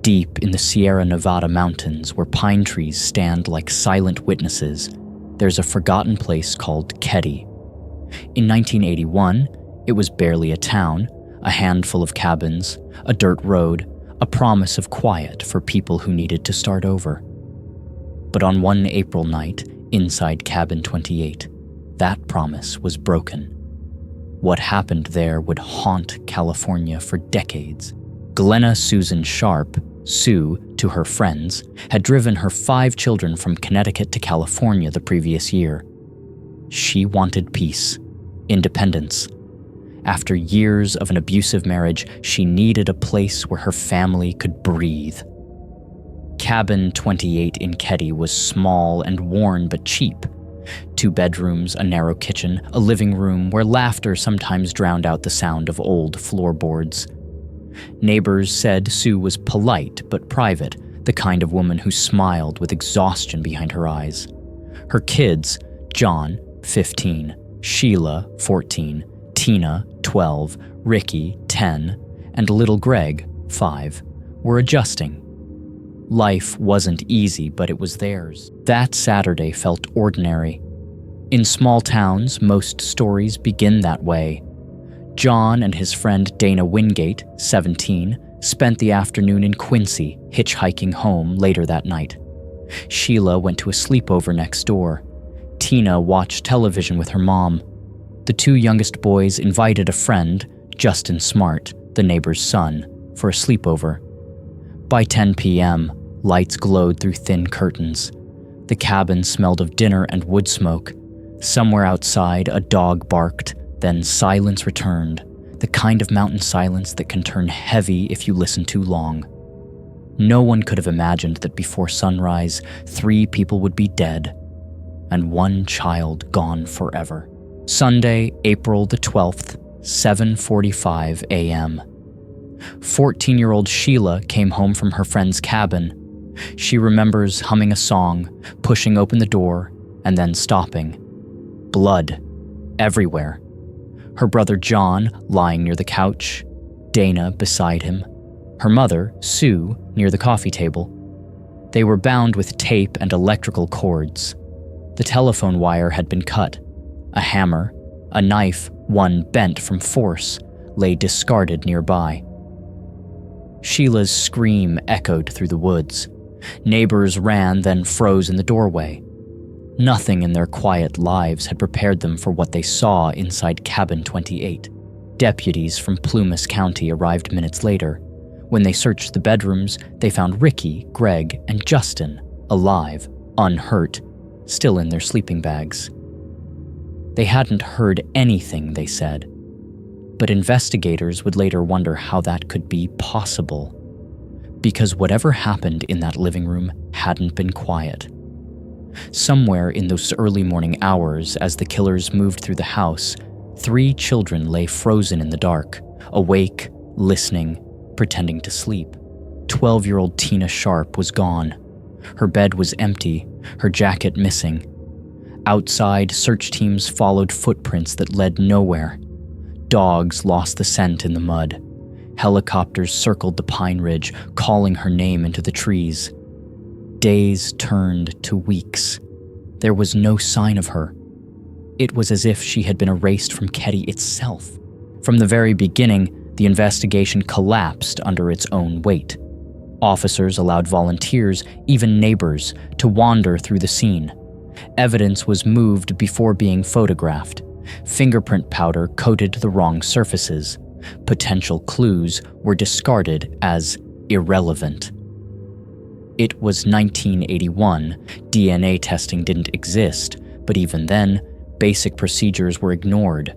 Deep in the Sierra Nevada mountains, where pine trees stand like silent witnesses, there's a forgotten place called Keddie. In 1981, it was barely a town, a handful of cabins, a dirt road, a promise of quiet for people who needed to start over. But on one April night, inside Cabin 28, that promise was broken. What happened there would haunt California for decades. Glenna Susan Sharp, Sue, to her friends, had driven her 5 children from Connecticut to California the previous year. She wanted peace, independence. After years of an abusive marriage, she needed a place where her family could breathe. Cabin 28 in Keddie was small and worn but cheap. 2 bedrooms, a narrow kitchen, a living room where laughter sometimes drowned out the sound of old floorboards. Neighbors said Sue was polite but private, the kind of woman who smiled with exhaustion behind her eyes. Her kids, John, 15, Sheila, 14, Tina, 12, Ricky, 10, and little Greg, 5, were adjusting. Life wasn't easy, but it was theirs. That Saturday felt ordinary. In small towns, most stories begin that way. John and his friend Dana Wingate, 17, spent the afternoon in Quincy, hitchhiking home later that night. Sheila went to a sleepover next door. Tina watched television with her mom. The 2 youngest boys invited a friend, Justin Smart, the neighbor's son, for a sleepover. By 10 p.m., lights glowed through thin curtains. The cabin smelled of dinner and wood smoke. Somewhere outside, a dog barked. Then silence returned, the kind of mountain silence that can turn heavy if you listen too long. No one could have imagined that before sunrise, 3 people would be dead, and 1 child gone forever. Sunday, April the 12th, 7:45 a.m. 14-year-old Sheila came home from her friend's cabin. She remembers humming a song, pushing open the door, and then stopping. Blood everywhere. Her brother John lying near the couch, Dana beside him, her mother, Sue, near the coffee table. They were bound with tape and electrical cords. The telephone wire had been cut. A hammer, a knife, one bent from force, lay discarded nearby. Sheila's scream echoed through the woods. Neighbors ran, then froze in the doorway. Nothing in their quiet lives had prepared them for what they saw inside Cabin 28. Deputies from Plumas County arrived minutes later. When they searched the bedrooms, they found Ricky, Greg, and Justin alive, unhurt, still in their sleeping bags. They hadn't heard anything, they said. But investigators would later wonder how that could be possible. Because whatever happened in that living room hadn't been quiet. Somewhere in those early morning hours, as the killers moved through the house, 3 children lay frozen in the dark, awake, listening, pretending to sleep. 12-year-old Tina Sharp was gone. Her bed was empty, her jacket missing. Outside, search teams followed footprints that led nowhere. Dogs lost the scent in the mud. Helicopters circled the pine ridge, calling her name into the trees. Days turned to weeks. There was no sign of her. It was as if she had been erased from Keddie itself. From the very beginning, the investigation collapsed under its own weight. Officers allowed volunteers, even neighbors, to wander through the scene. Evidence was moved before being photographed. Fingerprint powder coated the wrong surfaces. Potential clues were discarded as irrelevant. It was 1981. DNA testing didn't exist, but even then, basic procedures were ignored.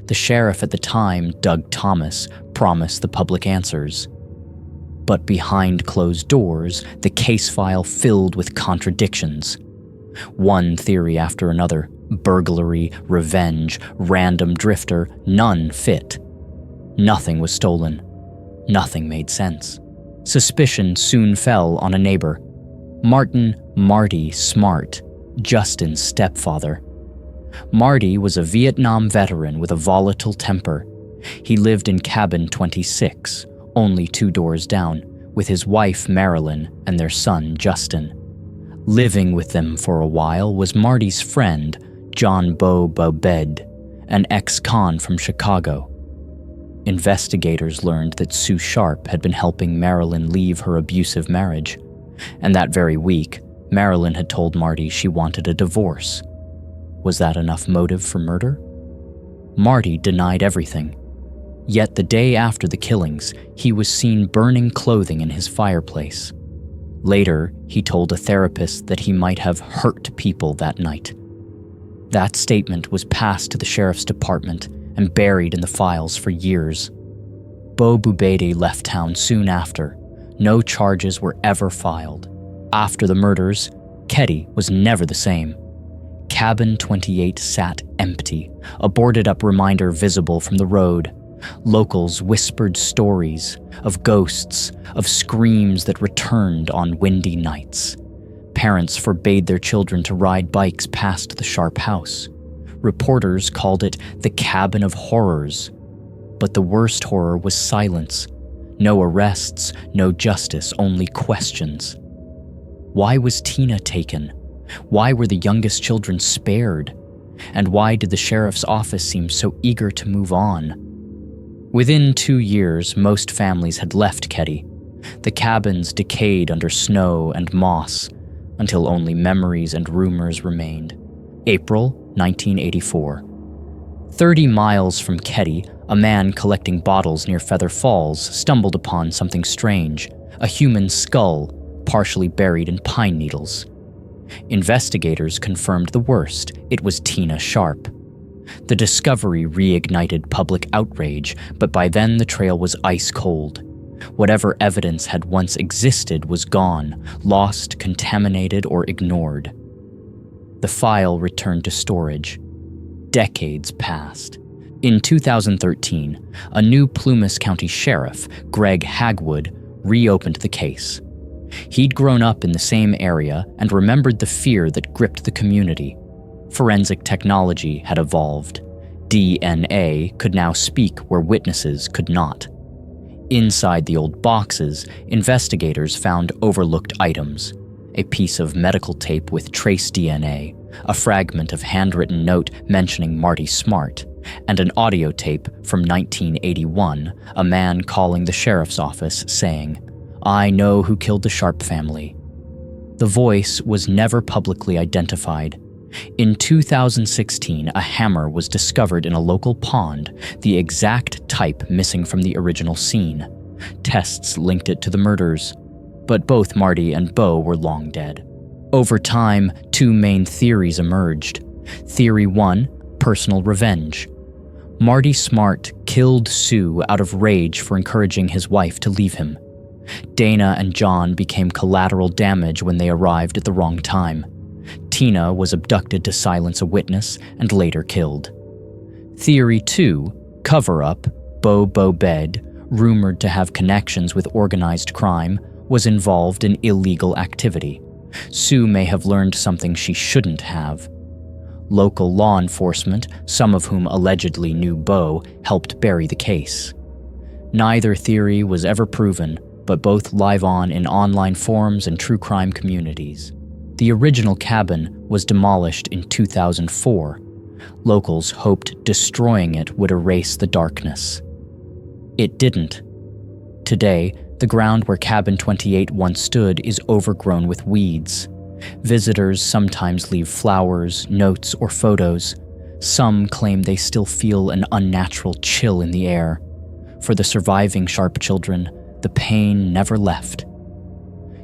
The sheriff at the time, Doug Thomas, promised the public answers. But behind closed doors, the case file filled with contradictions. One theory after another, burglary, revenge, random drifter, none fit. Nothing was stolen. Nothing made sense. Suspicion soon fell on a neighbor. Marty Smart, Justin's stepfather. Marty was a Vietnam veteran with a volatile temper. He lived in Cabin 26, only 2 doors down, with his wife Marilyn and their son Justin. Living with them for a while was Marty's friend, John Bo Bobed, an ex-con from Chicago. Investigators learned that Sue Sharp had been helping Marilyn leave her abusive marriage, and that very week, Marilyn had told Marty she wanted a divorce. Was that enough motive for murder? Marty denied everything. Yet the day after the killings, he was seen burning clothing in his fireplace. Later, he told a therapist that he might have hurt people that night. That statement was passed to the sheriff's department and buried in the files for years. Bo Bubede left town soon after. No charges were ever filed. After the murders, Keddie was never the same. Cabin 28 sat empty, a boarded-up reminder visible from the road. Locals whispered stories of ghosts, of screams that returned on windy nights. Parents forbade their children to ride bikes past the Sharp house. Reporters called it the Cabin of Horrors. But the worst horror was silence. No arrests, no justice, only questions. Why was Tina taken? Why were the youngest children spared? And why did the sheriff's office seem so eager to move on? Within 2 years, most families had left Keddie. The cabins decayed under snow and moss, until only memories and rumors remained. April 1984. 30 miles from Keddie, a man collecting bottles near Feather Falls stumbled upon something strange, a human skull partially buried in pine needles. Investigators confirmed the worst. It was Tina Sharp. The discovery reignited public outrage, but by then the trail was ice cold. Whatever evidence had once existed was gone, lost, contaminated, or ignored. The file returned to storage. Decades passed. In 2013, a new Plumas County sheriff, Greg Hagwood, reopened the case. He'd grown up in the same area and remembered the fear that gripped the community. Forensic technology had evolved. DNA could now speak where witnesses could not. Inside the old boxes, investigators found overlooked items: a piece of medical tape with trace DNA, a fragment of handwritten note mentioning Marty Smart, and an audio tape from 1981, a man calling the sheriff's office saying, "I know who killed the Sharp family." The voice was never publicly identified. In 2016, a hammer was discovered in a local pond, the exact type missing from the original scene. Tests linked it to the murders, but both Marty and Bo were long dead. Over time, 2 main theories emerged. Theory 1, personal revenge. Marty Smart killed Sue out of rage for encouraging his wife to leave him. Dana and John became collateral damage when they arrived at the wrong time. Tina was abducted to silence a witness and later killed. Theory 2, cover-up. Bo Bobed, rumored to have connections with organized crime, was involved in illegal activity. Sue may have learned something she shouldn't have. Local law enforcement, some of whom allegedly knew Bo, helped bury the case. Neither theory was ever proven, but both live on in online forums and true crime communities. The original cabin was demolished in 2004. Locals hoped destroying it would erase the darkness. It didn't. Today, the ground where Cabin 28 once stood is overgrown with weeds. Visitors sometimes leave flowers, notes, or photos. Some claim they still feel an unnatural chill in the air. For the surviving Sharp children, the pain never left.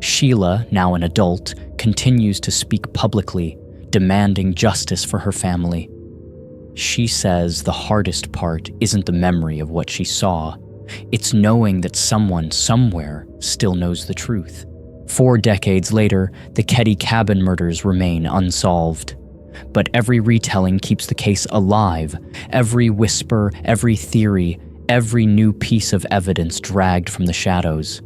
Sheila, now an adult, continues to speak publicly, demanding justice for her family. She says the hardest part isn't the memory of what she saw. It's knowing that someone somewhere still knows the truth. 4 decades later, the Keddie Cabin Murders remain unsolved. But every retelling keeps the case alive. Every whisper, every theory, every new piece of evidence dragged from the shadows.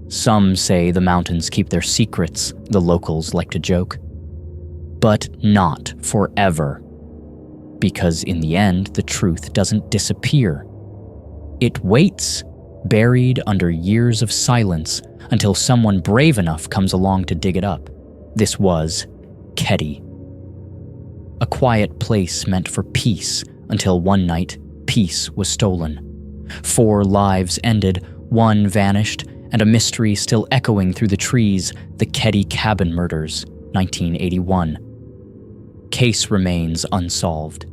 Some say the mountains keep their secrets, the locals like to joke. But not forever. Because in the end, the truth doesn't disappear. It waits buried under years of silence until someone brave enough comes along to dig it up. This was Keddie. A quiet place meant for peace until one night, peace was stolen. 4 lives ended, 1 vanished, and a mystery still echoing through the trees, the Keddie Cabin Murders, 1981. Case remains unsolved.